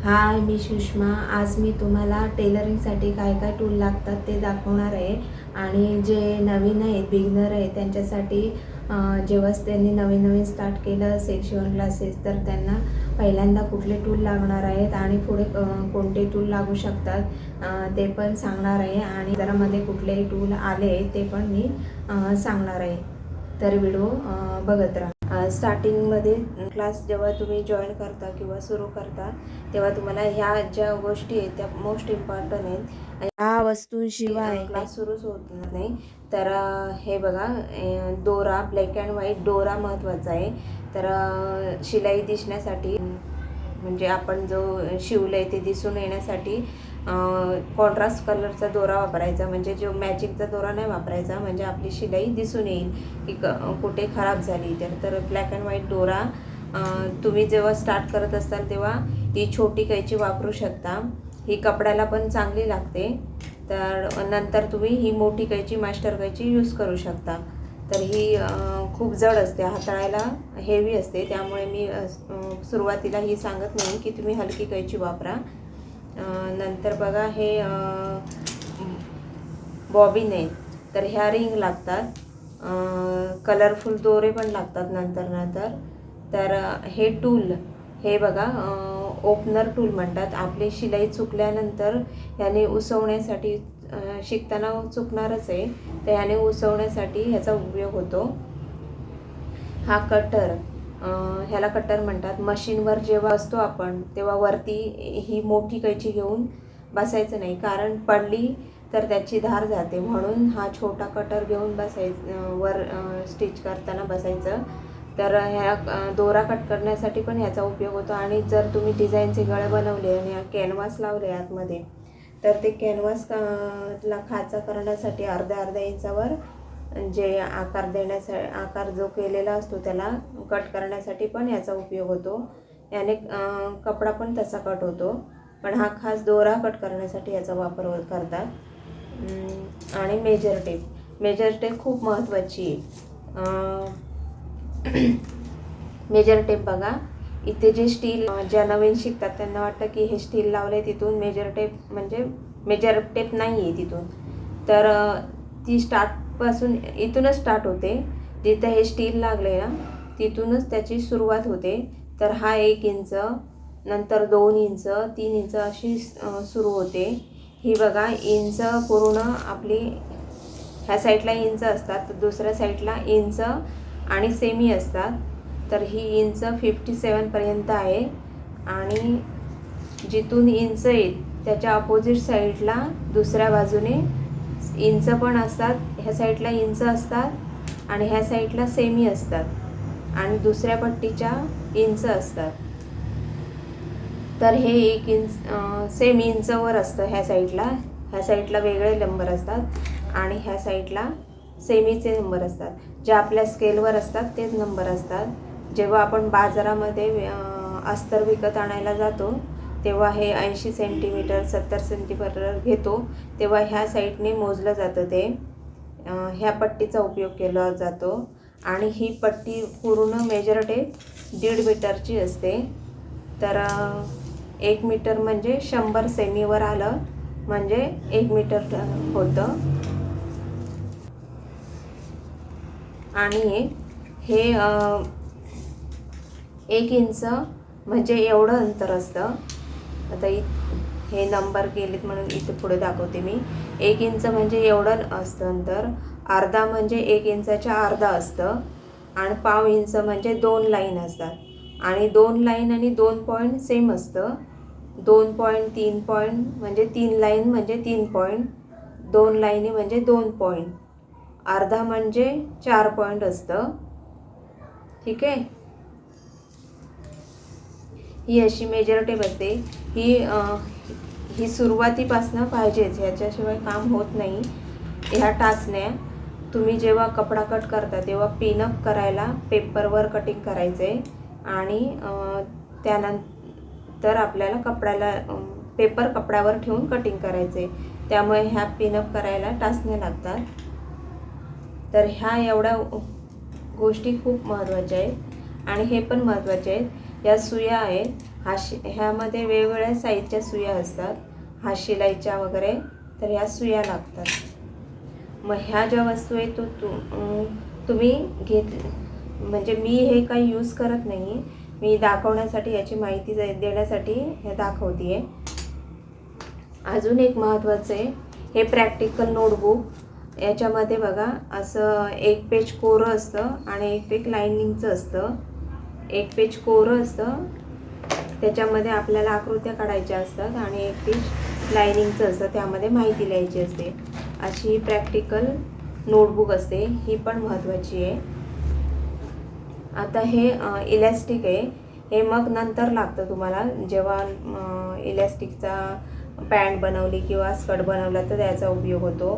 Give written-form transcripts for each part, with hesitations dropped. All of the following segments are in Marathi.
हाय, मी सुषमा. आज मी तुम्हाला टेलरिंगसाठी काय काय टूल लागतात ते दाखवणार आहे. आणि जे नवीन आहेत, बिगिनर आहेत, त्यांच्यासाठी जेव्हाच त्यांनी नवीन स्टार्ट केलं असेल शिवण क्लासेस, तर त्यांना पहिल्यांदा कुठले टूल लागणार आहेत आणि पुढे कोणते टूल लागू शकतात ते पण सांगणार आहे. आणि जरामध्ये कुठलेही टूल आले ते पण मी सांगणार आहे. तर व्हिडिओ बघत राहा. स्टार्टिंगमध्ये क्लास जेव्हा तुम्ही जॉईन करता किंवा सुरू करता, तेव्हा तुम्हाला ह्या ज्या गोष्टी आहेत त्या मोस्ट इम्पॉर्टंट आहेत. ह्या वस्तूंशिवाय क्लास सुरूच होत नाही. तर हे बघा, दोरा, ब्लॅक अँड व्हाईट दोरा महत्त्वाचा आहे. तर शिलाई दिसण्यासाठी, म्हणजे आपण जो शिवलं ते दिसून येण्यासाठी कॉन्ट्रास्ट कलरचा दोरा वापरायचा, म्हणजे जो मॅचिंगचा दोरा नाही वापरायचा, म्हणजे आपली शिलाई दिसून येईल की कुठे खराब झाली तर ब्लॅक अँड व्हाईट दोरा तुम्ही जेव्हा स्टार्ट करत असाल तेव्हा ही छोटी कैची वापरू शकता. ही कपड्याला पण चांगली लागते. तर नंतर तुम्ही ही मोठी कैची, मास्टर कैची यूज करू शकता. तर ही खूप जड असते, हाताळायला हेवी असते, त्यामुळे मी सुरुवातीला ही सांगत नाही की तुम्ही हलकी कैची वापरा. नंतर बघा, हे बॉबिन आहे, तर ह्या रिंग लागतात. कलरफुल दोरे पण लागतात नंतर. तर हे टूल, हे बघा, ओपनर टूल म्हणतात. आपली शिलाई चुकल्यानंतर ह्याने उसवण्यासाठी, शिकताना चुकणारच आहे, तर ह्याने उसवण्यासाठी ह्याचा उपयोग होतो. हा कटर, ह्याला कटर म्हणतात. मशीनवर जेव्हा असतो आपण तेव्हा वरती ही मोठी कैची घेऊन बसायचं नाही, कारण पडली तर त्याची धार जाते, म्हणून हा छोटा कटर घेऊन वर स्टिच करताना बसायचं. तर ह्या दोरा कट करण्यासाठी पण ह्याचा उपयोग होतो. आणि जर तुम्ही डिझाईनचे गळे बनवले आणि कॅनव्हास लावले आतमध्ये, तर ते कॅनव्हास ला खाचा करण्यासाठी अर्ध्या इंचावर जे आकार जो केलेला असतो त्याला कट करण्यासाठी पण याचा उपयोग होतो. याने कपडा पण तसा कट होतो, पण हा खास दोरा कट करण्यासाठी याचा वापर करतात. आणि मेजर टेप खूप महत्त्वाची आहे. मेजर टेप बघा, इथे जे स्टील, ज्या नवीन शिकतात त्यांना वाटतं की हे स्टील लावले तिथून मेजर टेप नाही आहे तिथून. तर ती स्टार्टपासून इथूनच स्टार्ट होते, जिथं हे स्टील लागले ना तिथूनच त्याची सुरुवात होते. तर हा 1 इंच, नंतर 2 इंच, 3 इंच अशी सुरू होते. ही बघा, इंच पूर्ण आपली ह्या साईडला इंच असतात, तर दुसऱ्या साईडला इंच आणि सेमी असतात. तर ही इंच 57पर्यंत आहे. आणि जिथून इंच येईल त्याच्या अपोजिट साईडला दुसऱ्या बाजूने इंच पण असतात. ह्या साईडला इंच असतात आणि ह्या साईडला सेमी असतात आणि दुसऱ्या पट्टीच्या इंच असतात. तर हे 1 इंच सेमी इंचवर असतं. ह्या साईडला वेगळे नंबर असतात आणि ह्या साईडला सेमीचे नंबर असतात. जे आपल्या स्केलवर असतात तेच नंबर असतात. जेव्हा आपण बाजारामध्ये अस्तर विकत आणायला जातो तेव्हा हे 80 सेंटीमीटर 70 सेंटीमीटर घेतो, तेव्हा ह्या साईडने मोजलं जातं. ते ह्या पट्टीचा उपयोग केला जातो. आणि ही पट्टी पूर्ण मेजर टेप 1.5 मीटरची असते. तर 1 मीटर म्हणजे 100 सेमीवर आलं म्हणजे 1 मीटर होतं. आणि हे 1 इंच म्हणजे एवढं अंतर असतं. आता हे नंबर केलेत म्हणून इथे पुढे दाखवते मी. 1 इंच म्हणजे एवढं असतं अंतर. अर्धा म्हणजे 1 इंचाच्या अर्धा असतं. आणि पाव इंच म्हणजे 2 लाईन असतात. आणि 2 लाईन आणि 2 पॉईंट सेम असतं. 2 पॉईंट 3 पॉईंट म्हणजे 3 लाईन म्हणजे 3 पॉईंट, 2 लाईनी म्हणजे 2 पॉईंट, अर्धा म्हणजे 4 पॉईंट असतं. ठीक आहे. ही अशी मेजर टेप असते. ही सुरुवातीपासून पाहिजेच, ह्याच्याशिवाय काम होत नाही. ह्या टाचण्या तुम्ही जेव्हा कपडा कट करता तेव्हा पिनअप करायला पेपरवर कटिंग करायचे आणि त्यानंतर आपल्याला पेपर कपड्यावर ठेवून कटिंग करायचे. त्यामुळे ह्या पिनअप करायला टाचण्या लागतात. तर ह्या एवढ्या गोष्टी खूप महत्त्वाच्या आहेत. आणि हे पण महत्त्वाचे आहेत. या सुया आहेत, ह्यामध्ये वेगवेगळ्या साईजच्या सुया असतात, हात शिलाईच्या वगैरे, तर ह्या सुया लागतात. मग ह्या ज्या वस्तू आहेत तुम्ही म्हणजे मी हे काही यूज करत नाही, मी दाखवण्यासाठी, याची माहिती देण्यासाठी हे दाखवते आहे. अजून एक महत्त्वाचं आहे, हे प्रॅक्टिकल नोटबुक. याच्यामध्ये बघा असं एक पेज कोरं असतं आणि एक पेज लायनिंगचं असतं. एक पेज कोरं असतं, त्याच्यामध्ये आपल्याला आकृत्या काढायच्या असतात, आणि एक पेज लायनिंगचं असतं, त्यामध्ये माहिती लिहायची असते. अशी प्रॅक्टिकल नोटबुक असते, ही पण महत्त्वाची आहे. आता हे इलॅस्टिक आहे, हे मग नंतर लागतं तुम्हाला, जेव्हा इलॅस्टिकचा पॅन्ट बनवली किंवा स्कर्ट बनवला तर त्याचा उपयोग होतो.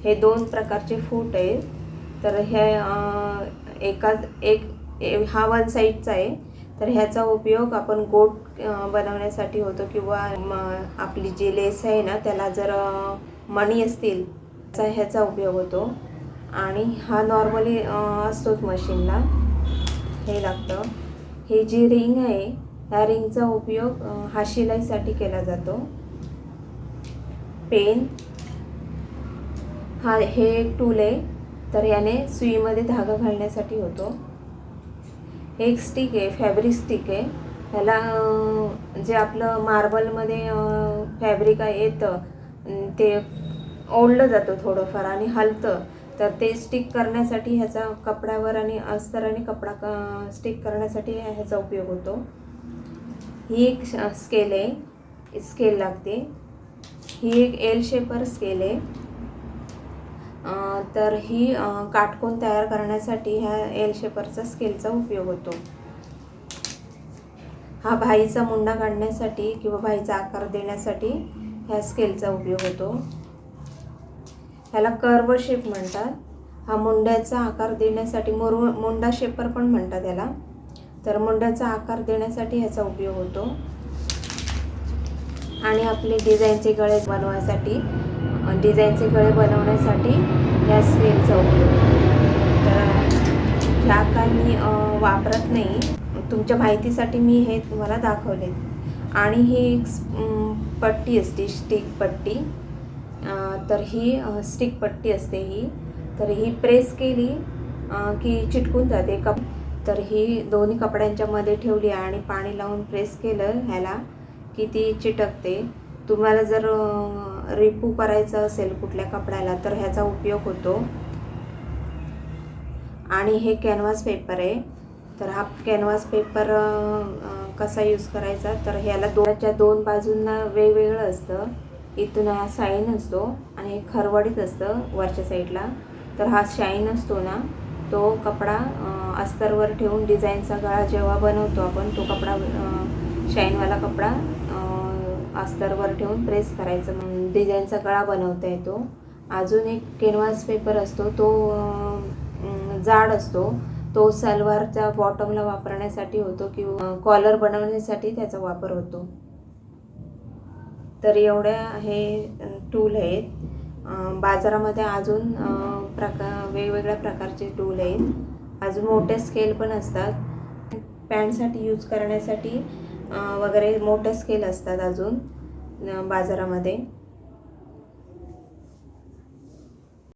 हे 2 प्रकारचे फूट आहेत. तर हे हा 1 साईडचा आहे, तर ह्याचा उपयोग आपण गोट बनवण्यासाठी होतो, किंवा आपली जी लेस आहे ना त्याला जर मणी असतील तर ह्याचा उपयोग होतो. आणि हा नॉर्मली असतोच मशीनला, हे लागतं. ही जी रिंग आहे, ह्या रिंगचा उपयोग हा शिलाईसाठी केला जातो. पेन, हे एक टूल आहे, तर याने सुईमध्ये धागा घालण्यासाठी होतो. एक स्टिक आहे, फॅब्रिक स्टिक आहे. ह्याला जे आपलं मार्बलमध्ये फॅब्रिक येतं ते ओढलं जातं थोडंफार आणि हलतं, तर ते स्टिक करण्यासाठी ह्याचा कपड्यावर आणि अस्तर आणि कपडा स्टिक करण्यासाठी ह्याचा उपयोग होतो. ही एक स्केल आहे, स्केल लागते. ही एक एल शेपर स्केल आहे. तर ही काटकोन तयार करण्यासाठी ह्या एल शेपरचा स्केलचा उपयोग होतो. हा भाईचा मुंडा काढण्यासाठी किंवा भाईचा आकार देण्यासाठी ह्या स्केलचा उपयोग होतो. ह्याला कर्व शेप म्हणतात. हा मुंड्याचा आकार देण्यासाठी, मुंडा शेपर पण म्हणतात याला, तर मुंड्याचा आकार देण्यासाठी ह्याचा उपयोग होतो. आणि आपले डिझाईनचे गळे बनवण्यासाठी, या स्केलचा उपयोग होतो. तर ह्या काय मी वापरत नाही, तुमच्या माहितीसाठी मी हे तुम्हाला दाखवले. आणि ही एक पट्टी असते, स्टिक पट्टी. तर ही स्टिक पट्टी असते ही, तर ही प्रेस केली की चिटकून जाते तर ही दोन्ही कपड्यांच्या मध्ये ठेवली आणि पाणी लावून प्रेस केलं ह्याला की ती चिटकते. तुम्हाला जर रिपू करायचं असेल कुठल्या कपड्याला तर ह्याचा उपयोग होतो. आणि हे कॅनव्हास पेपर आहे, तर हा कॅनव्हास पेपर कसा यूज करायचा, तर ह्याला दोन बाजूंना वेगवेगळं असतं. इथून हा शाईन असतो आणि हे खरवडीत असतं वरच्या साईडला. तर हा शाईन असतो ना, तो कपडा अस्तरवर ठेवून डिझाईनचा गळा जेव्हा बनवतो आपण, तो कपडा शाईनवाला कपडा अस्तरवर ठेवून प्रेस करायचं, मग डिझाईनचा गळा बनवता येतो. अजून एक कॅनव्हास पेपर असतो, तो जाड असतो, तो सलवारच्या बॉटमला वापरण्यासाठी होतो किंवा कॉलर बनवण्यासाठी त्याचा वापर होतो. तर एवढ्या हे टूल आहेत. बाजारामध्ये अजून वेगवेगळ्या प्रकारचे टूल आहेत. अजून मोठे स्केल पण असतात, पॅन्टसाठी यूज करण्यासाठी वगैरे मोठे स्केल असतात अजून बाजारामध्ये.